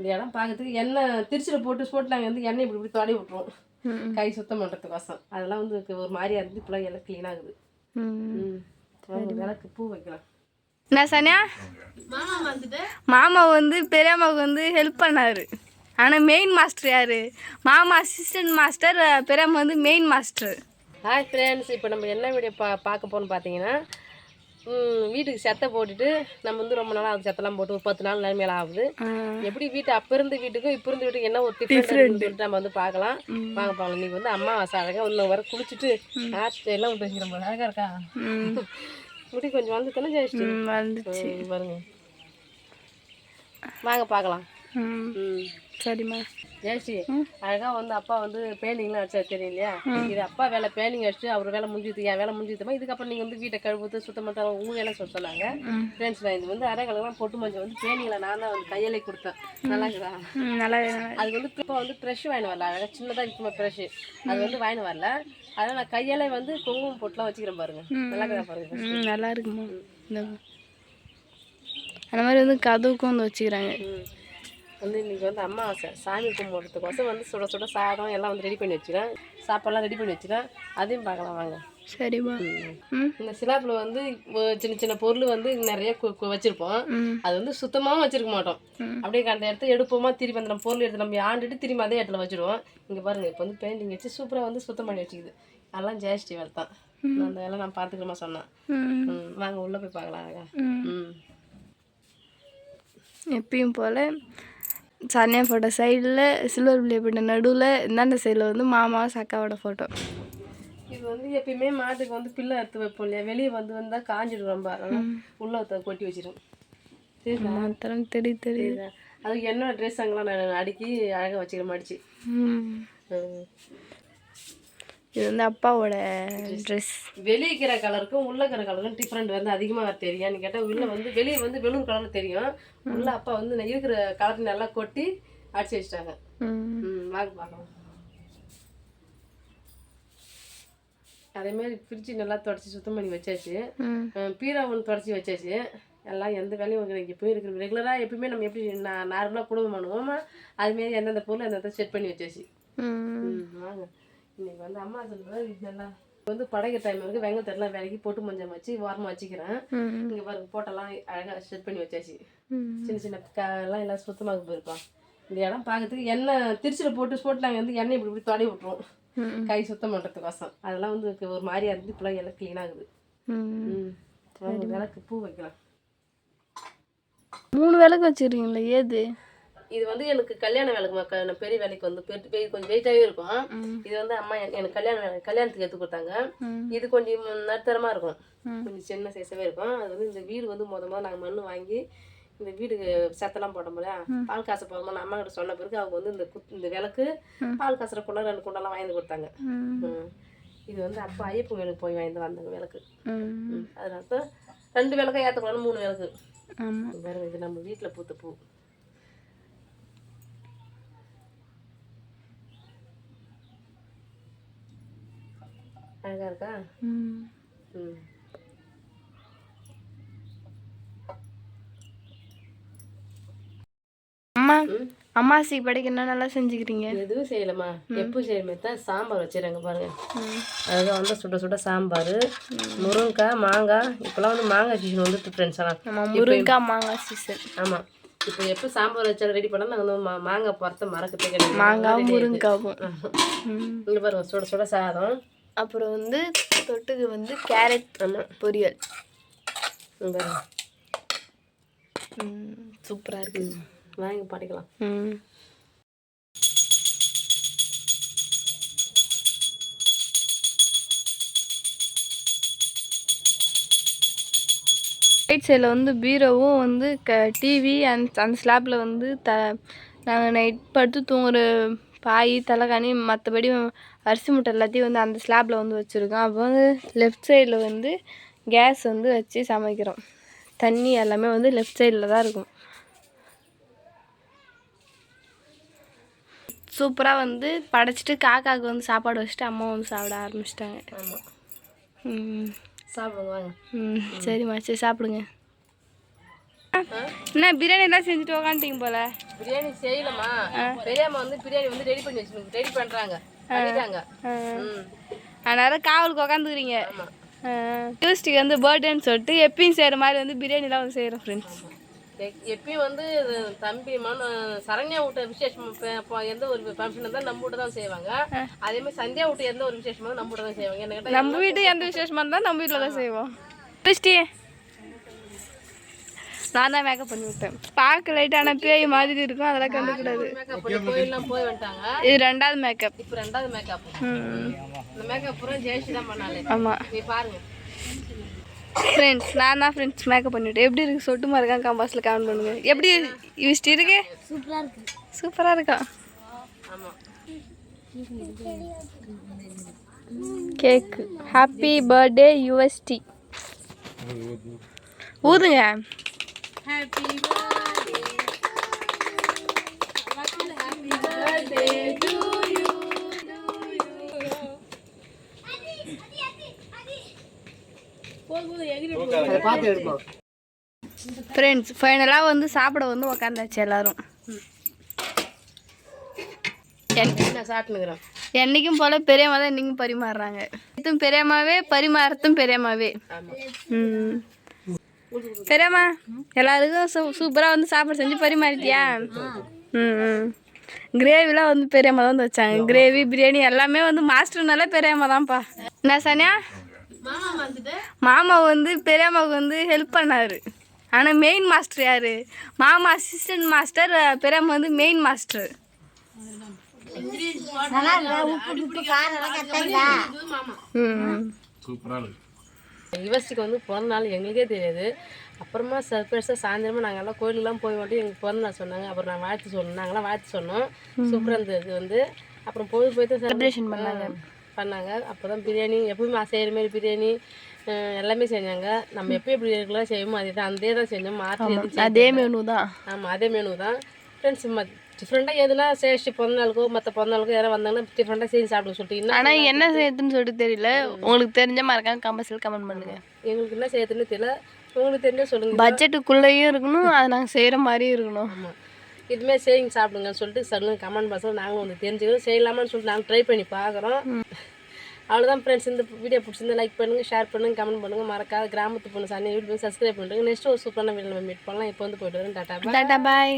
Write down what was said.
இந்த இடம் பார்க்கறதுக்கு எண்ணெய் திருச்சியில் போட்டு நாங்கள் வந்து எண்ணெய் இப்படி தொடி விட்ருவோம் கை சுத்தம் பண்ணுறதுக்கோசம். அதெல்லாம் வந்து ஒரு மாதிரியாக இருந்து இப்போலாம் எல்லாம் க்ளீன் ஆகுது. விளக்கு பூ வைக்கலாம். என்ன சனியா மாமா வந்து பெரியம்மாவுக்கு வந்து ஹெல்ப் பண்ணாரு. ஆனால் மெயின் மாஸ்டர் யார்? மாமா அசிஸ்டன்ட் மாஸ்டர், பெரியம்மா வந்து மெயின் மாஸ்டர். ஹாய் ஃப்ரெண்ட்ஸ், இப்போ நம்ம என்ன வீடியோ பார்க்க போகணும்னு பார்த்தீங்கன்னா, வீட்டுக்கு செத்தை போட்டுட்டு நம்ம வந்து ரொம்ப நாள் ஆகுது. செத்தெல்லாம் போட்டு ஒரு 10 நாள் மேலே ஆகுது. எப்படி வீட்டு அப்போ இருந்த வீட்டுக்கும் இப்போ இருந்த வீட்டுக்கு என்ன ஒரு டிஃப்ரெண்ட் சொல்லிட்டு நம்ம வந்து பார்க்கலாம். வாங்க பார்க்கலாம். நீங்கள் வந்து அம்மாவாசை அழகாக இன்னும் வர குளிச்சுட்டு எல்லாம் விட்டு வைக்கிற மாதிரி அழகாக இருக்கா? முடி கொஞ்சம் வந்து தானே ஜெயிச்சு வந்துச்சு பாருங்க. வாங்க பார்க்கலாம். சரிம்மா. ஜெயஸ்ரீ அழகாக வந்து அப்பா வந்து பெயிண்டிங்லாம் அடிச்சா தெரியும் இல்லையா? இது அப்பா வேலை பெயிண்டிங் அடிச்சு அவர் வேலை முடிஞ்சுது, என் வேலை முடிஞ்சுதுமா. இதுக்கப்புறம் நீங்கள் வந்து வீட்டை கழுவுறது சுத்தம் பண்ணுறாங்க உங்கள் வேலை சொன்னாங்க. ஃப்ரெண்ட்ஸ் நான் இது வந்து அரைக்கலெல்லாம் பொட்டு மஞ்சள் வந்து பெயிண்டிங்கில் நான் தான் வந்து கையிலே கொடுத்தேன். நல்லா இருக்குதா? நல்லா. அது வந்து இப்போ வந்து ப்ரெஷ் வாங்கிட்டு வரல, அழகாக சின்னதாக இருக்குமா ப்ரெஷ்ஷு, அது வந்து வாங்கிட்டு வரல. அதனால் நான் கையாலே வந்து குங்குமம் போட்டுலாம் வச்சுக்கிறேன் பாருங்க. நல்லா இருக்குதா பாருங்க? நல்லா இருக்குமா? அந்த மாதிரி வந்து கதவுக்கும் வந்து வச்சுக்கிறாங்க. வந்து இன்றைக்கி வந்து அம்மாவாசை சாமி கும்பிட்றதுக்கோசம் வந்து சுட சுட சாதம் எல்லாம் வந்து ரெடி பண்ணி வச்சுக்கிறேன். சாப்பாடெல்லாம் ரெடி பண்ணி வச்சுக்கிறேன். அதையும் பார்க்கலாம் வாங்க. சரிம்மா. இந்த சிலாப்பில் வந்து சின்ன சின்ன பொருள் வந்து நிறைய வச்சுருப்போம். அது வந்து சுத்தமாகவும் வச்சுருக்க மாட்டோம். அப்படியே அந்த இடத்த எடுப்போமா, திரும்பி அந்த பொருள் எடுத்து நம்ம ஆண்டுட்டு திரும்பி அதே இடத்துல வச்சுருவோம். இங்கே பாருங்கள், இப்போ வந்து பெயிண்டிங் வச்சு சூப்பராக வந்து சுத்தம் பண்ணி வச்சுக்குது. அதெல்லாம் ஜெயஸ்ரீ வேலை தான். அந்த வேலை நான் பார்த்துக்கிறமா சொன்னேன். வாங்க உள்ளே போய் பார்க்கலாம் அழகா. எப்பயும் போல் சனியா ஃபோட்டோ சைடில், சில்வர் பிளே பண்ண நடுவில், இந்தாண்ட சைடில் வந்து மாமா சக்காவோட ஃபோட்டோ. இது வந்து எப்பயுமே மாட்டுக்கு வந்து பிள்ளை அறுத்து வைப்போம் இல்லையா? வெளியே வந்தால் காஞ்சிடும் ரொம்ப. அதனால் உள்ள கொட்டி வச்சிடும். தெரியுது. அதுக்கு என்ன ட்ரெஸ் அங்கெல்லாம் நான் அடுக்கி அழகாக வச்சுக்கிறேன் மடிச்சு. இது வந்து அப்பாவோட ட்ரெஸ். வெளியே இருக்கிற கலருக்கும் உள்ள இருக்கிற கலருக்கும் டிஃப்ரெண்ட் வந்து அதிகமாக தெரியும். கேட்டால் உள்ள வந்து வெளியே வந்து வெளும் கலர் தெரியும். உள்ள அப்பா வந்து இருக்கிற கலர் நல்லா கொட்டி அடிச்சு வச்சுட்டாங்க. வாங்க பார்க்கலாம். அதேமாதிரி ஃப்ரிட்ஜு நல்லா தொடச்சி சுத்தம் பண்ணி வச்சாச்சு. பீரா ஒன்று தொடச்சி வச்சாச்சு. எல்லாம் எந்த வேலையும் இங்கே போயிருக்கிற ரெகுலராக எப்பயுமே நம்ம எப்படி நார்மலாக குடும்பம் பண்ணுவோமா அதுமாரி எந்தெந்த பொருள் எந்தெந்த செட் பண்ணி வச்சாச்சு. வாங்க. இன்னைக்கு வந்து அம்மா சொல்லுறது நல்லா வந்து படைக்கிற டைம் இருக்குது. வெங்காயத்தெல்லாம் விலகி போட்டு மஞ்சள் வச்சு ஓரமாக வச்சுக்கிறேன். இங்கே பாருங்க போட்டெல்லாம் அழகாக செட் பண்ணி வச்சாச்சு. சின்ன சின்ன எல்லாம் எல்லாம் சுத்தமாக போயிருக்கோம். இந்த இடம் பார்க்கறதுக்கு எண்ணெய் திருச்சியில் போட்டு நாங்கள் வந்து எண்ணெய் இப்படி தொடி விட்ருவோம் கை சுத்தம் பண்ணுறதுக்கோசம். அதெல்லாம் வந்து ஒரு மாதிரியாக இருந்து இப்போலாம் எல்லாம் க்ளீன் ஆகுது. விளக்கு பூ வைக்கலாம். 3 விளக்கு வச்சுருக்கீங்களா? ஏது இது வந்து எனக்கு கல்யாண வேலைக்கு பெரிய வேலைக்கு வந்து கொஞ்சம் வெயிட்டாகவே இருக்கும். இது வந்து அம்மா எனக்கு கல்யாணத்துக்கு எடுத்து கொடுத்தாங்க. இது கொஞ்சம் நடுத்தரமாக இருக்கும், கொஞ்சம் சின்ன சைஸாகவே இருக்கும். அது வந்து இந்த வீடு வந்து முதல்ல நாங்கள் மண் வாங்கி இந்த வீடுக்கு சத்தெல்லாம் போட்டோம் போல பால் காசை போடும்போது அம்மா கிட்ட சொன்ன பிறகு அவங்க வந்து இந்த விளக்கு பால் காசுற குண்டா 2 குண்டெல்லாம் வாங்கி கொடுத்தாங்க. இது வந்து அப்போ ஐயப்பன் வேலுக்கு போய் வாங்கி வந்தாங்க விளக்கு. அதனால தான் 2 விளக்கை ஏற்றக்கூடாது, 3 விளக்கு. வேறு இது நம்ம வீட்டில் பூத்த பூ. அழகா இருக்கா? அம்மா அம்மாசிக்கு படிக்கணும் நல்லா செஞ்சுக்கிறீங்க. எதுவும் செய்யலம்மா, எப்பவும் செய்யணுமே தான். சாம்பார் வச்சுருங்க பாருங்க. அதுதான் வந்து சுட சுட சாம்பார், முருங்கைக்காய், மாங்காய். இப்போலாம் வந்து மாங்காய் சீசன் வந்துட்டு ஃப்ரெண்ட்ஸ் எல்லாம். முருங்கைக்காய் மாங்காய் சீசன். ஆமாம், இப்போ எப்போ சாம்பார் வச்சாலும் ரெடி பண்ணாலும் நாங்கள் வந்து மாங்காய் பொறுத்த மறக்கத்தே கிடையாது. மாங்காய் முருங்காவும். இங்கே பாருங்க சுட சுட சாதம். அப்புறம் வந்து தொட்டுக்கு வந்து கேரட் பொரியல். சூப்பராக இருக்குது. வாங்கி படிக்கலாம். ரைட் சைடில் வந்து பீரோவும் வந்து டிவி அந்த ஸ்லாப்பில் வந்து நாங்கள் நைட் படுத்து தூங்குற பாய் தலைகாணி மற்றபடி அரிசி மூட்டை எல்லாத்தையும் வந்து அந்த ஸ்லாப்பில் வந்து வச்சுருக்கோம். அப்போ வந்து லெஃப்ட் சைடில் வந்து கேஸ் வந்து வச்சு சமைக்கிறோம். தண்ணி எல்லாமே வந்து லெஃப்ட் சைடில் தான் இருக்கும். சூப்பராக வந்து படைச்சிட்டு காக்காவுக்கு வந்து சாப்பாடு வச்சுட்டு அம்மா வந்து சாப்பிட ஆரம்பிச்சிட்டாங்க. ஆமாம், சாப்பிடுங்க வாங்க. சரிம்மா, சரி சாப்பிடுங்க. என்ன பிரியாணி எல்லாம் செஞ்சுட்டு உக்காந்துட்டீங்க போல. பிரியாணி செய்யலமா, பெரியம்மா வந்து பிரியாணி வந்து ரெடி பண்ணி வச்சுக்கோங்க, ரெடி பண்றாங்க பண்ணிட்டாங்க. அதனால காவலுக்கு உக்காந்துக்கிறீங்க. டியூஸ்டேக்கு வந்து பர்த்டேன்னு சொல்லிட்டு எப்பயும் செய்கிற மாதிரி வந்து பிரியாணிலாம் வந்து செய்கிறோம் ஃப்ரெண்ட்ஸ். எப்பயும் வந்து தம்பி சரண்யா வீட்டு விசேஷம் எந்த ஒரு ஃபங்க்ஷன் இருந்தாலும் நம்ம வீட்டு தான் செய்வாங்க. அதே மாதிரி சந்தியா வீட்டு எந்த ஒரு விசேஷமா நம்ம வீட்டு தான் செய்வாங்க. என்ன கேட்டா நம்ம வீட்டு எந்த விசேஷமா இருந்தாலும் நம்ம வீட்டில் தான் செய்வோம். டியூஸ்டே நான் தான் மேக்கப் பண்ணி விட்டேன். பார்க்க லைட்டான பேய் மாதிரி இருக்கும், அதெல்லாம் கண்டுக்கூடாது. கோயிலெலாம் போய் வந்துட்டாங்க. இது 2வது மேக்கப். இப்போ 2வது மேக்கப். இந்த மேக்கப் பூரா ஜெயஸ்ரீ தான் பண்ணாலே. ஆமாம், நீ பாருங்க ஃப்ரெண்ட்ஸ். நான் தான் ஃப்ரெண்ட்ஸ் மேக்கப் பண்ணிவிட்டேன். எப்படி இருக்குது சொட்டுமா இருக்கான் கம்பாஸில் கமெண்ட் பண்ணுங்க. எப்படி யூஸ்ட் இருக்கு? சூப்பராக இருக்கான். ஆமாம். கேக்கு ஹாப்பி பர்த்டே யூஎஸ்டி ஊதுங்க. Happy birthday, happy birthday to you. Friends ஃபைனலாக வந்து சாப்பிட வந்து உக்காந்தாச்சு எல்லாரும். நான் சாப்பிட்டுக்கிறேன். என்றைக்கும் போல் பெரியம்மா தான் இன்றைக்கும் பரிமாறுறாங்க. இதுவும் பெரியம்மாவே பரிமாறத்தும் பெரியம்மாவே. பெரியம்மா எல்லாருக்கும் சூப்பராக வந்து சாப்பாடு செஞ்சு பரிமாறிட்டியா? கிரேவிலாம் வந்து பெரியம்மா தான் வந்து வச்சாங்க. கிரேவி பிரியாணி எல்லாமே வந்து மாஸ்டர்னால பெரியம்மா தான்ப்பா. என்ன சனியா? மாமா வந்து பெரியம்மாவுக்கு வந்து ஹெல்ப் பண்ணார். ஆனால் மெயின் மாஸ்டர் யார்? மாமா அசிஸ்டன்ட் மாஸ்டர், பெரியம்மா வந்து மெயின் மாஸ்டர். யுவஸ்டிக்கு வந்து பிறந்த நாள் எங்களுக்கே தெரியாது. அப்புறமா சர்ப்ரைஸாக சாயந்தரமாக நாங்கள் எல்லாம் கோயிலுக்குலாம் போய் வந்துட்டு எங்களுக்கு பிறந்த நாள் சொன்னாங்க. அப்புறம் நான் வாழ்த்து சொன்னோம், நாங்களாம் வாழ்த்து சொன்னோம். சூப்பராக இருந்தது வந்து. அப்புறம் போய் செலிப்ரேஷன் பண்ணாங்க. அப்போ தான் பிரியாணி எப்பவுமே செய்கிற மாதிரி பிரியாணி எல்லாமே செஞ்சாங்க. நம்ம எப்போ எப்படி ரெகுலராக செய்வோமோ அதே தான் செஞ்சோம். மாற்றி அதே மெனு தான். ஆமாம், அதே மெனு தான் ஃப்ரெண்ட்ஸ். டிஃப்ரெண்ட்டாக எதுலாம் சேஷ்டி பிறந்த நாளுக்கோ மற்ற பிறந்த நாளுக்கோ யாராவது வந்தாங்கன்னா டிஃப்ரெண்ட்டாக செஞ்சு சாப்பிட சொல்லிட்டு. ஆனால் என்ன செய்யறதுன்னு சொல்லிட்டு தெரியல. உங்களுக்கு தெரிஞ்ச மறக்காம கம்பல்சரி கமெண்ட் பண்ணுங்க. எங்களுக்கு என்ன செய்யறதுன்னு தெரியல, உங்களுக்கு தெரிஞ்சா சொல்லுங்கள். பட்ஜெட்டுக்குள்ளேயும் இருக்கணும், அதை நாங்கள் செய்கிற மாதிரியும் இருக்கணும். ஆமாம், இதுமாரி செய்யுங்க சாப்பிடுங்கன்னு சொல்லிட்டு சொல்லுங்கள், கமெண்ட் பாக்ஸில் நாங்களும் வந்து தெரிஞ்சுக்கிறோம். செய்யலாமான்னு சொல்லிட்டு நாங்கள் ட்ரை பண்ணி பார்க்குறோம். அவ்வளோதான் ஃப்ரெண்ட்ஸ். இந்த வீடியோ பிடிச்சிருந்தா லைக் பண்ணுங்கள், ஷேர் பண்ணுங்கள், கமெண்ட் பண்ணுங்கள். மறக்காத கிராமத்து பொண்ணு சாணி வீடியோ சப்ஸ்கிரைப் பண்ணுறேங்க. நெக்ஸ்ட் ஒரு சூப்பரான வீடியோ நம்ம மீட் பண்ணலாம். இப்போ வந்து போய்ட்டு வரேன். டாட்டா பாய்.